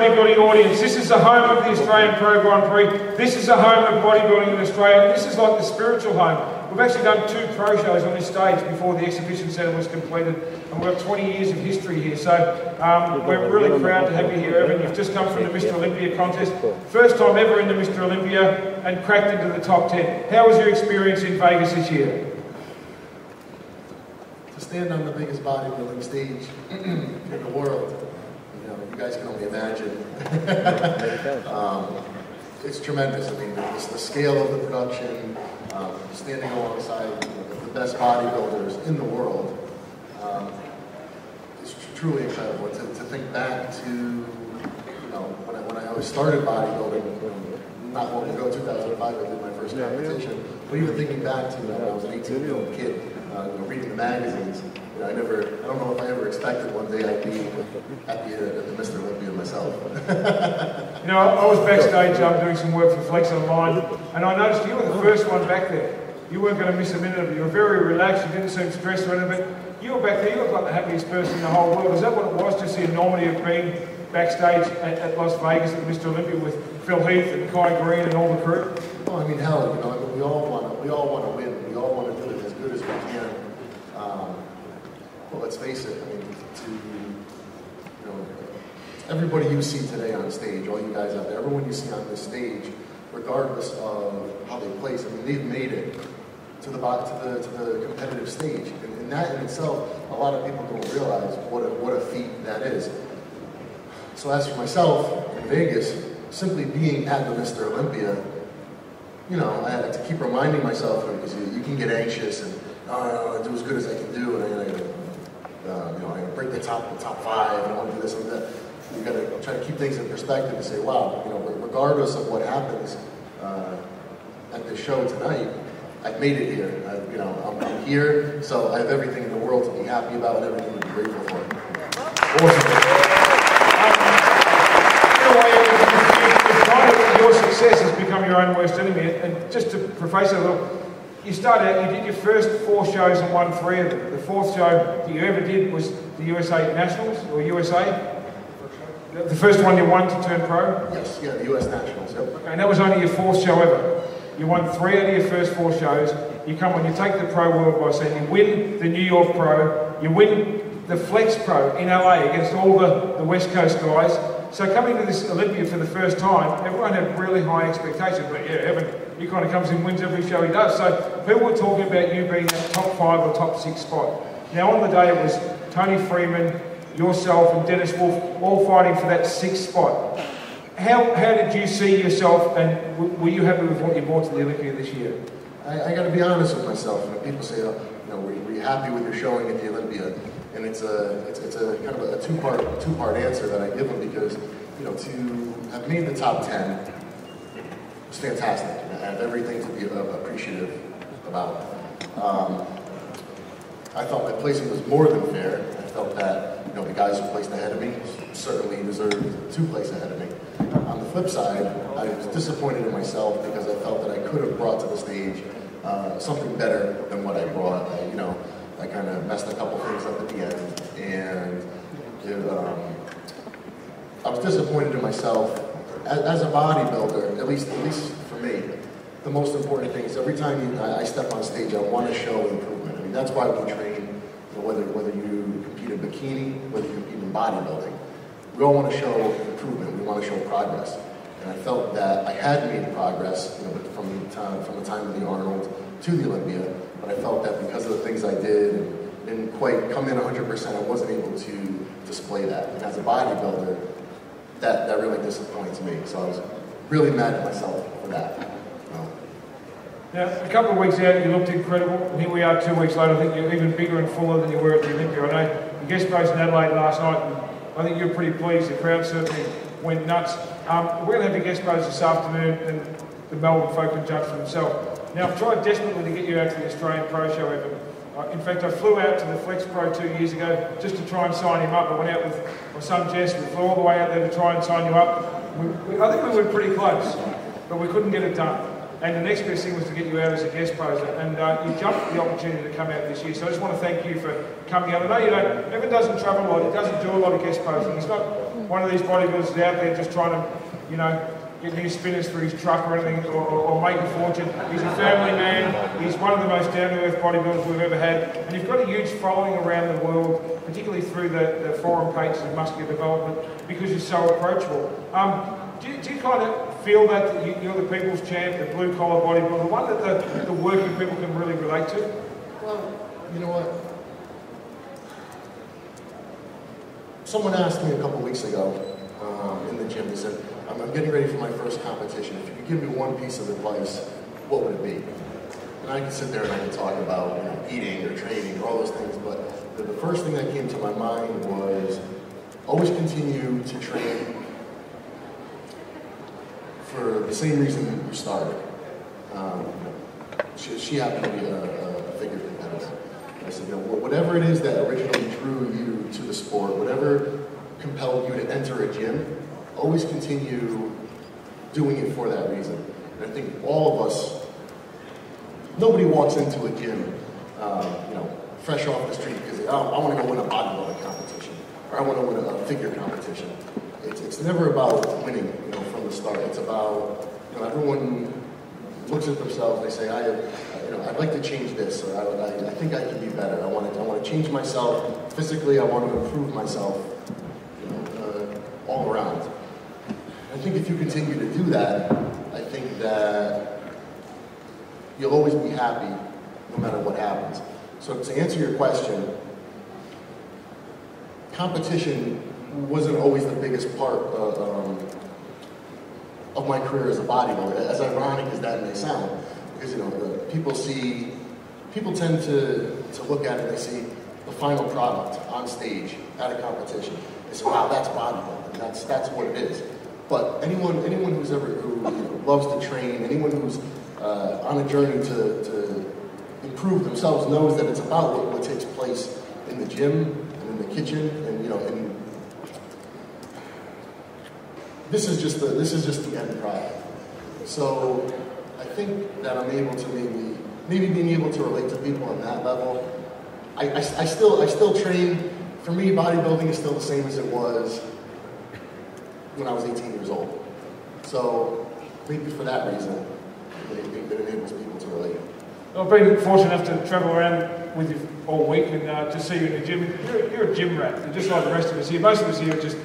bodybuilding audience, this is the home of the Australian Pro Grand Prix. This is the home of bodybuilding in Australia. This is like the spiritual home. We've actually done 2 pro shows on this stage before the exhibition centre was completed, and we've got 20 years of history here. So we're really proud to have you here, Evan. You've just come from the Mr. Olympia contest. First time ever in the Mr. Olympia and cracked into the top 10. How was your experience in Vegas this year? To stand on the biggest bodybuilding stage in the world, you guys can only imagine. It's tremendous. I mean, the scale of the production, standing alongside the best bodybuilders in the world, is truly incredible. To think back to, when I started bodybuilding, not long ago, 2005, I did my first competition. But even thinking back to when I was an 18-year-old kid, reading the magazines, I don't know if I ever expected one day I'd be at the Mr. Olympia myself. I was backstage doing some work for Flex Online, and I noticed you were the first one back there. You weren't going to miss a minute of it. You were very relaxed, you didn't seem stressed or anything. You were back there, you looked like the happiest person in the whole world. Is that what it was, just the enormity of being backstage at Las Vegas at Mr. Olympia with Phil Heath and Kai Green and all the crew? Well, I mean, hell, we all want to win. We all want to do it as good as we can. Well, let's face it. I mean, everybody you see today on stage, all you guys out there, everyone you see on this stage, regardless of how they place, I mean, they've made it to the competitive stage, and that in itself, a lot of people don't realize what a feat that is. So as for myself in Vegas, simply being at the Mr. Olympia, I had to keep reminding myself, because you can get anxious and I do as good as I can do, and I break the top 5, and I want to do this and that. You got to try to keep things in perspective and say, wow, regardless of what happens at the show tonight, I've made it here. I'm here, so I have everything in the world to be happy about and everything to be grateful for. Awesome. Your success has become your own worst enemy, and just to preface it a little, you started out, you did your first 4 shows and won 3 of them. The 4th show that you ever did was the USA Nationals, or USA? The first one you won to turn pro? Yes, yeah, the US Nationals, yep. Okay, and that was only your 4th show ever. You won 3 out of your first 4 shows. You come on, you take the pro worldwide scene, you win the New York Pro, you win the Flex Pro in LA against all the West Coast guys. So coming to this Olympia for the first time, everyone had really high expectations. But yeah, Evan, he kind of comes and wins every show he does. So people were talking about you being that top 5 or top 6 spot. Now on the day it was Tony Freeman, yourself and Dennis Wolf all fighting for that 6th spot. How did you see yourself, and were you happy with what you brought to the Olympia this year? I got to be honest with myself. People say, were you happy with your showing at the Olympia? And it's a kind of a two-part answer that I give them, because to have made the top 10 was fantastic. I have everything to be appreciative about. I thought my placing was more than fair. I felt that the guys who placed ahead of me certainly deserved to place ahead of me. On the flip side, I was disappointed in myself because I felt that I could have brought to the stage something better than what I brought. I kind of messed a couple things up at the end, and I was disappointed in myself. As a bodybuilder, at least for me, the most important thing is every time I step on stage, I want to show improvement. I mean, that's why we train. Whether you compete in bikini, whether you compete in bodybuilding, we all want to show improvement. We want to show progress. And I felt that I had made progress, from the time of the Arnold to the Olympia. But I felt that because of the things I did and didn't quite come in 100%, I wasn't able to display that. And as a bodybuilder, that really disappoints me. So I was really mad at myself for that. Now, a couple of weeks out, you looked incredible, and here we are 2 weeks later. I think you're even bigger and fuller than you were at the Olympia. I know you guest posed in Adelaide last night, and I think you're pretty pleased. The crowd certainly went nuts. We're going to have your guest pose this afternoon, and the Melbourne folk can judge for themselves. Now, I've tried desperately to get you out to the Australian Pro Show, Evan. In fact, I flew out to the Flex Pro 2 years ago just to try and sign him up. I went out with my son Jess. We flew all the way out there to try and sign you up. I think we were pretty close, but we couldn't get it done. And the next best thing was to get you out as a guest poser, and you jumped at the opportunity to come out this year. So I just want to thank you for coming out. I know Evan doesn't travel a lot, he doesn't do a lot of guest posing. He's not one of these bodybuilders is out there just trying to, you know, get new spinners for his truck or anything, or make a fortune. He's a family man. He's one of the most down-to-earth bodybuilders we've ever had. And you've got a huge following around the world, particularly through the forum pages of muscular development, because you're so approachable. Do you kind of feel that you're the people's champ, the blue-collar bodybuilder, the one that the working people can really relate to? Well, you know what? Someone asked me a couple weeks ago in the gym, they said, I'm getting ready for my first competition. If you could give me one piece of advice, what would it be? And I could sit there and I could talk about, you know, eating or training or all those things, but the first thing that came to my mind was always continue to train for the same reason you started. She happened to be a figure competitor. I said, you know, whatever it is that originally drew you to the sport, whatever compelled you to enter a gym, always continue doing it for that reason. And I think all of us, nobody walks into a gym, you know, fresh off the street because I want to go win a bodybuilding competition, or I want to win a figure competition. It's never about winning, you know, from the start. It's about, you know, everyone looks at themselves. They say, I'd like to change this, or I think I can be better. I want to change myself physically. I want to improve myself, you know, all around. I think if you continue to do that, I think that you'll always be happy no matter what happens. So to answer your question, competition wasn't always the biggest part of my career as a bodybuilder, as ironic as that may sound. Because, you know, people tend to look at it and they see the final product on stage at a competition. They say, wow, that's bodybuilding, that's what it is. But anyone who loves to train, anyone who's on a journey to improve themselves knows that it's about what takes place in the gym and in the kitchen, and you know, and this is just the end product. So I think that I'm able to maybe being able to relate to people on that level. I still train. For me, bodybuilding is still the same as it was when I was 18 years old. So maybe for that reason, it enables people to relate. I've been fortunate enough to travel around with you all week and to see you in the gym. You're a gym rat. You're just like the rest of us here. Most of us here are just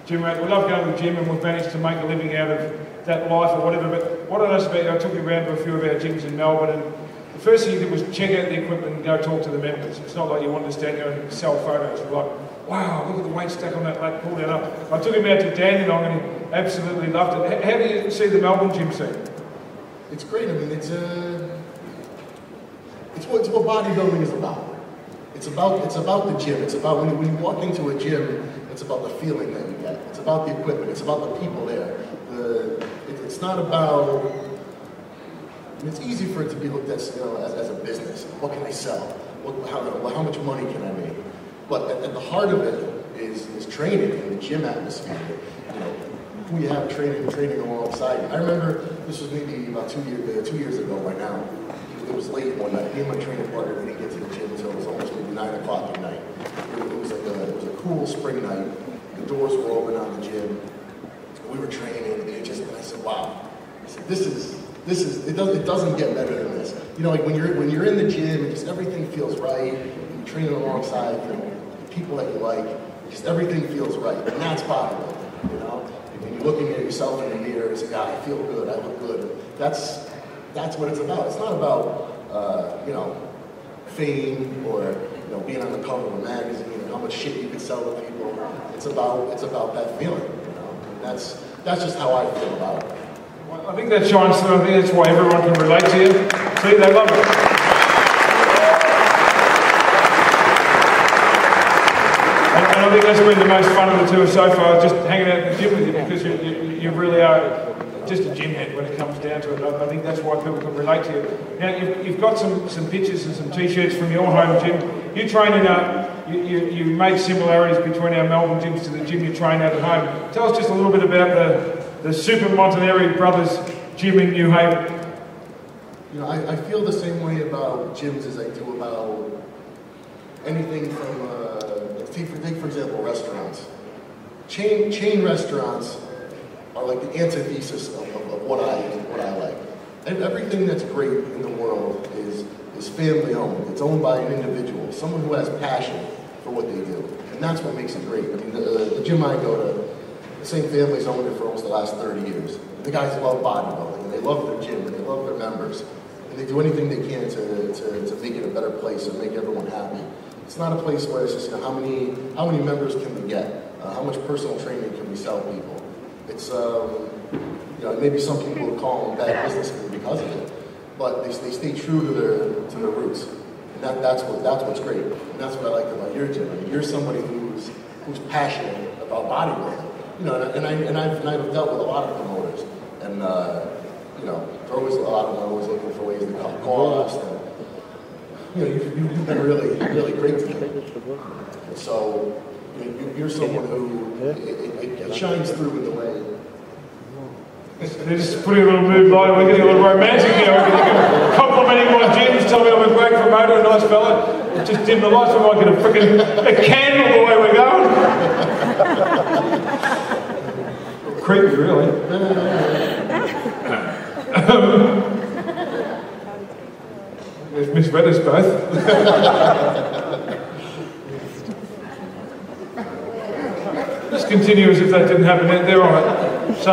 gym rat. We love going to the gym and we've managed to make a living out of that life or whatever. But what I noticed about you, I took you around to a few of our gyms in Melbourne, and the first thing you did was check out the equipment and go talk to the members. It's not like you wanted to stand there and sell photos. You're like, wow, look at the weight stack on that lat, pull that up. I took him out to Dandenong and he absolutely loved it. How do you see the Melbourne gym scene? It's great. I mean, it's what bodybuilding is about. It's about the gym. It's about when you walk into a gym, it's about the feeling that you get. It's about the equipment. It's about the people there. It's not about. It's easy for it to be looked at, you know, as a business. What can I sell? How much money can I make? But at the heart of it is training and the gym atmosphere. You know, who you have training alongside you. I remember this was maybe about 2 years ago by now. It was late one night. Me and my training partner, we didn't get to the gym until it was almost maybe 9 o'clock at night. It was a cool spring night. The doors were open on the gym. We were training, and I said, wow. I said, it doesn't get better than this. You know, like when you're in the gym and just everything feels right, you're training alongside the people that you like, just everything feels right. And that's bodybuilding, you know? When you're looking at yourself in the mirror and say, God, I feel good, I look good. That's what it's about. It's not about, you know, fame or, you know, being on the cover of a magazine and how much shit you can sell to people. It's about that feeling, you know? And that's just how I feel about it. I think that shines through. I think that's why everyone can relate to you. See, they love it. And I think that's been the most fun of the tour so far, just hanging out in the gym with you, because you really are just a gym head when it comes down to it. I think that's why people can relate to you. Now, you've got some pictures and some T-shirts from your home gym. You train in you make similarities between our Melbourne gyms to the gym you train out at home. Tell us just a little bit about the Super Montanari Brothers gym in New Haven. You know, I feel the same way about gyms as I do about anything from, take for example, restaurants. chain restaurants are like the antithesis of what I like. And everything that's great in the world is family owned. It's owned by an individual, someone who has passion for what they do. And that's what makes it great. I mean, the gym I go to, the same family's owned it for almost the last 30 years. The guys love bodybuilding, and they love their gym, and they love their members. And they do anything they can to make it a better place and make everyone happy. It's not a place where it's just, how many members can we get? How much personal training can we sell people? It's, maybe some people would call them bad business because of it, but they stay true to their roots. And that's what's great. And that's what I like about your gym. I mean, you're somebody who's passionate about bodybuilding. And I've dealt with a lot of promoters, and they're always a lot of them are always looking for ways to cut costs. And you've been really great to me. And so you're someone who it shines through in the way. They're just putting a little mood light. We're getting a little romantic here. We're complimenting my gyms, telling me I'm a great promoter, a nice fella. Just dim the lights. We might get a candle the way we're going. Creepy, really. We've misread us both. Just continue as if that didn't happen. They're on it. So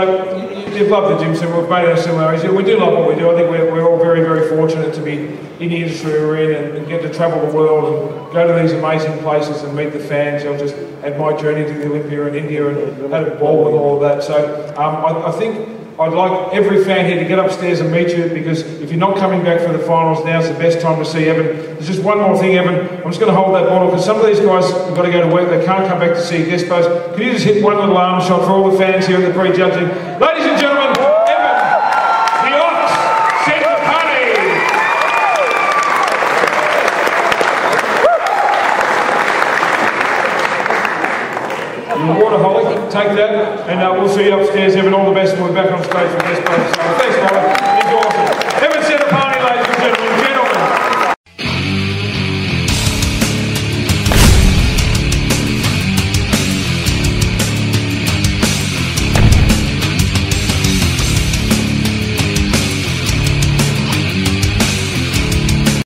you've loved the gym, so we've made our similarities. We do love what we do. I think we're all very, very fortunate to be in the industry we're in and get to travel the world and go to these amazing places and meet the fans. I've just had my journey to the Olympia in India and had a ball with all of that. So I think I'd like every fan here to get upstairs and meet you, because if you're not coming back for the finals, now's the best time to see Evan. There's just one more thing, Evan. I'm just going to hold that bottle, because some of these guys have got to go to work. They can't come back to see a guest post. Can you just hit one little arm shot for all the fans here at the pre-judging? Ladies and gentlemen, Evan, the Ox, Centopani. You're a waterholic. Take that, and we'll see you upstairs, Evan. All the best, and we're back on stage for guest post. Thanks, Molly.